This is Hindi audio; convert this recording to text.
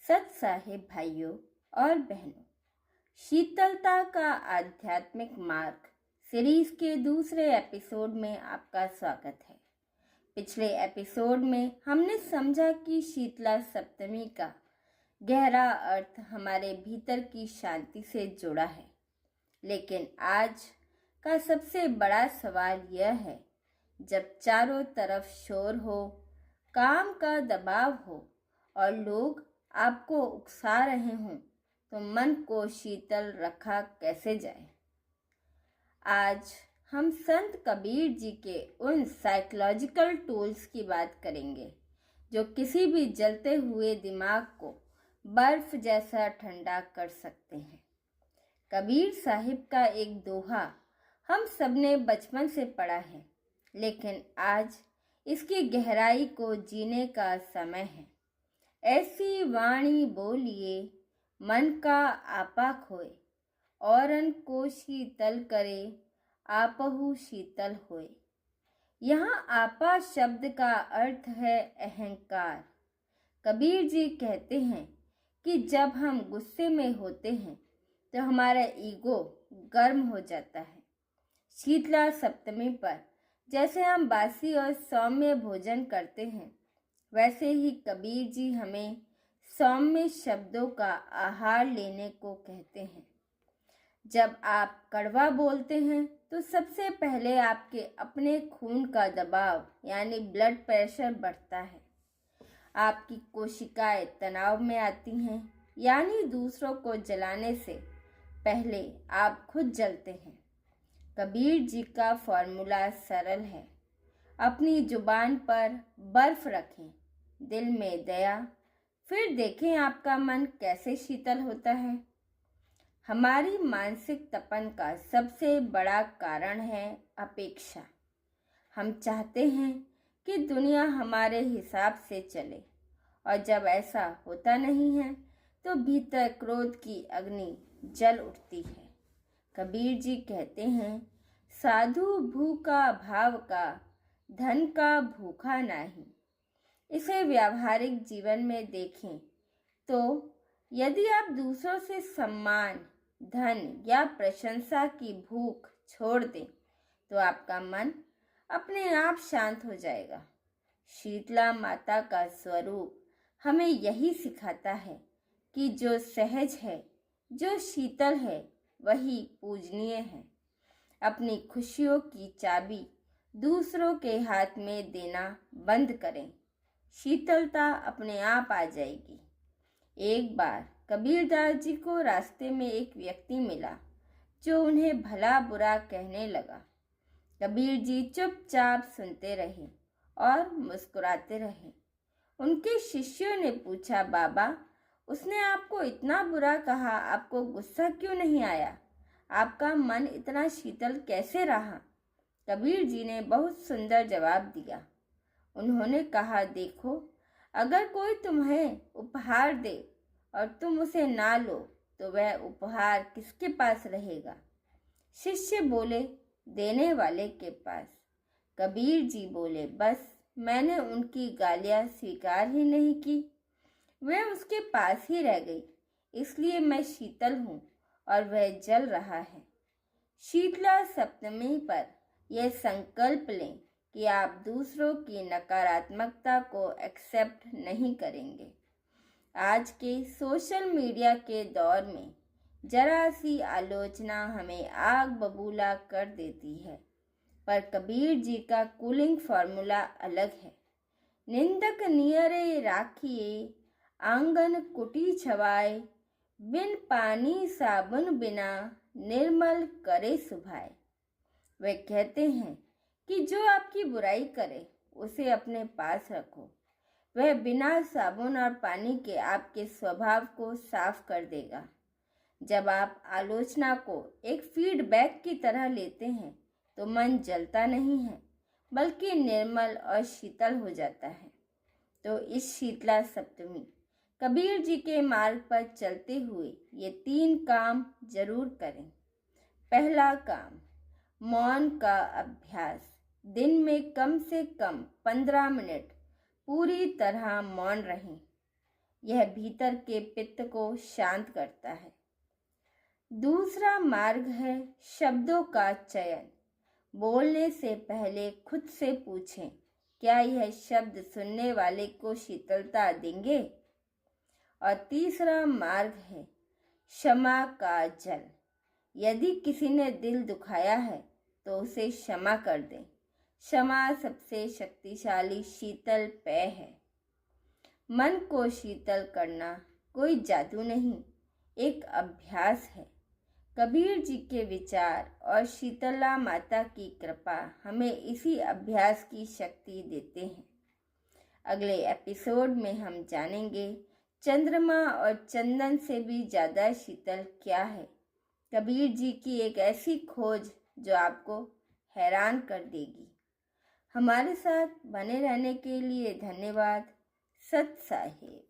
सत साहिब भाइयों और बहनों, शीतलता का आध्यात्मिक मार्ग सीरीज के दूसरे एपिसोड में आपका स्वागत है। पिछले एपिसोड में हमने समझा कि शीतला सप्तमी का गहरा अर्थ हमारे भीतर की शांति से जुड़ा है, लेकिन आज का सबसे बड़ा सवाल यह है, जब चारों तरफ शोर हो, काम का दबाव हो और लोग आपको उकसा रहे हों, तो मन को शीतल रखा कैसे जाए। आज हम संत कबीर जी के उन साइकोलॉजिकल टूल्स की बात करेंगे जो किसी भी जलते हुए दिमाग को बर्फ जैसा ठंडा कर सकते हैं। कबीर साहिब का एक दोहा हम सबने बचपन से पढ़ा है, लेकिन आज इसकी गहराई को जीने का समय है। ऐसी वाणी बोलिए मन का आपा खोए, औरन को शीतल करे आपहु शीतल होए। यहाँ आपा शब्द का अर्थ है अहंकार। कबीर जी कहते हैं कि जब हम गुस्से में होते हैं तो हमारा ईगो गर्म हो जाता है। शीतला सप्तमी पर जैसे हम बासी और सौम्य भोजन करते हैं, वैसे ही कबीर जी हमें सौम्य शब्दों का आहार लेने को कहते हैं। जब आप कड़वा बोलते हैं तो सबसे पहले आपके अपने खून का दबाव यानी ब्लड प्रेशर बढ़ता है। आपकी कोशिकाएं तनाव में आती हैं, यानी दूसरों को जलाने से पहले आप खुद जलते हैं। कबीर जी का फॉर्मूला सरल है। अपनी जुबान पर बर्फ रखें, दिल में दया, फिर देखें आपका मन कैसे शीतल होता है। हमारी मानसिक तपन का सबसे बड़ा कारण है अपेक्षा। हम चाहते हैं कि दुनिया हमारे हिसाब से चले, और जब ऐसा होता नहीं है तो भीतर क्रोध की अग्नि जल उठती है। कबीर जी कहते हैं, साधु भूखा भाव का, धन का भूखा नहीं। इसे व्यावहारिक जीवन में देखें तो यदि आप दूसरों से सम्मान, धन या प्रशंसा की भूख छोड़ दें तो आपका मन अपने आप शांत हो जाएगा। शीतला माता का स्वरूप हमें यही सिखाता है कि जो सहज है, जो शीतल है, वही पूजनीय है। अपनी खुशियों की चाबी दूसरों के हाथ में देना बंद करें, शीतलता अपने आप आ जाएगी। एक बार कबीरदास जी को रास्ते में एक व्यक्ति मिला जो उन्हें भला बुरा कहने लगा। कबीर जी चुपचाप सुनते रहे और मुस्कुराते रहे। उनके शिष्यों ने पूछा, बाबा, उसने आपको इतना बुरा कहा, आपको गुस्सा क्यों नहीं आया? आपका मन इतना शीतल कैसे रहा? कबीर जी ने बहुत सुंदर जवाब दिया। उन्होंने कहा, देखो, अगर कोई तुम्हें उपहार दे और तुम उसे ना लो तो वह उपहार किसके पास रहेगा? शिष्य बोले, देने वाले के पास। कबीर जी बोले, बस मैंने उनकी गालियां स्वीकार ही नहीं की, वह उसके पास ही रह गई, इसलिए मैं शीतल हूँ और वह जल रहा है। शीतला सप्तमी पर यह संकल्प लें कि आप दूसरों की नकारात्मकता को एक्सेप्ट नहीं करेंगे। आज के सोशल मीडिया के दौर में जरा सी आलोचना हमें आग बबूला कर देती है, पर कबीर जी का कूलिंग फॉर्मूला अलग है। निंदक नियरे राखिए, आंगन कुटी छवाए, बिन पानी साबुन बिना निर्मल करे सुभाए। वे कहते हैं कि जो आपकी बुराई करे उसे अपने पास रखो, वह बिना साबुन और पानी के आपके स्वभाव को साफ कर देगा। जब आप आलोचना को एक फीडबैक की तरह लेते हैं तो मन जलता नहीं है, बल्कि निर्मल और शीतल हो जाता है। तो इस शीतला सप्तमी कबीर जी के मार्ग पर चलते हुए ये 3 काम जरूर करें। पहला काम, मौन का अभ्यास। दिन में कम से कम 15 मिनट पूरी तरह मौन रहें। यह भीतर के पित्त को शांत करता है। दूसरा मार्ग है शब्दों का चयन। बोलने से पहले खुद से पूछें, क्या यह शब्द सुनने वाले को शीतलता देंगे? और तीसरा मार्ग है क्षमा का जल। यदि किसी ने दिल दुखाया है तो उसे क्षमा कर दें। क्षमा सबसे शक्तिशाली शीतल पेय है। मन को शीतल करना कोई जादू नहीं, एक अभ्यास है। कबीर जी के विचार और शीतला माता की कृपा हमें इसी अभ्यास की शक्ति देते हैं। अगले एपिसोड में हम जानेंगे चंद्रमा और चंदन से भी ज़्यादा शीतल क्या है। कबीर जी की एक ऐसी खोज जो आपको हैरान कर देगी। हमारे साथ बने रहने के लिए धन्यवाद। सत साहिब।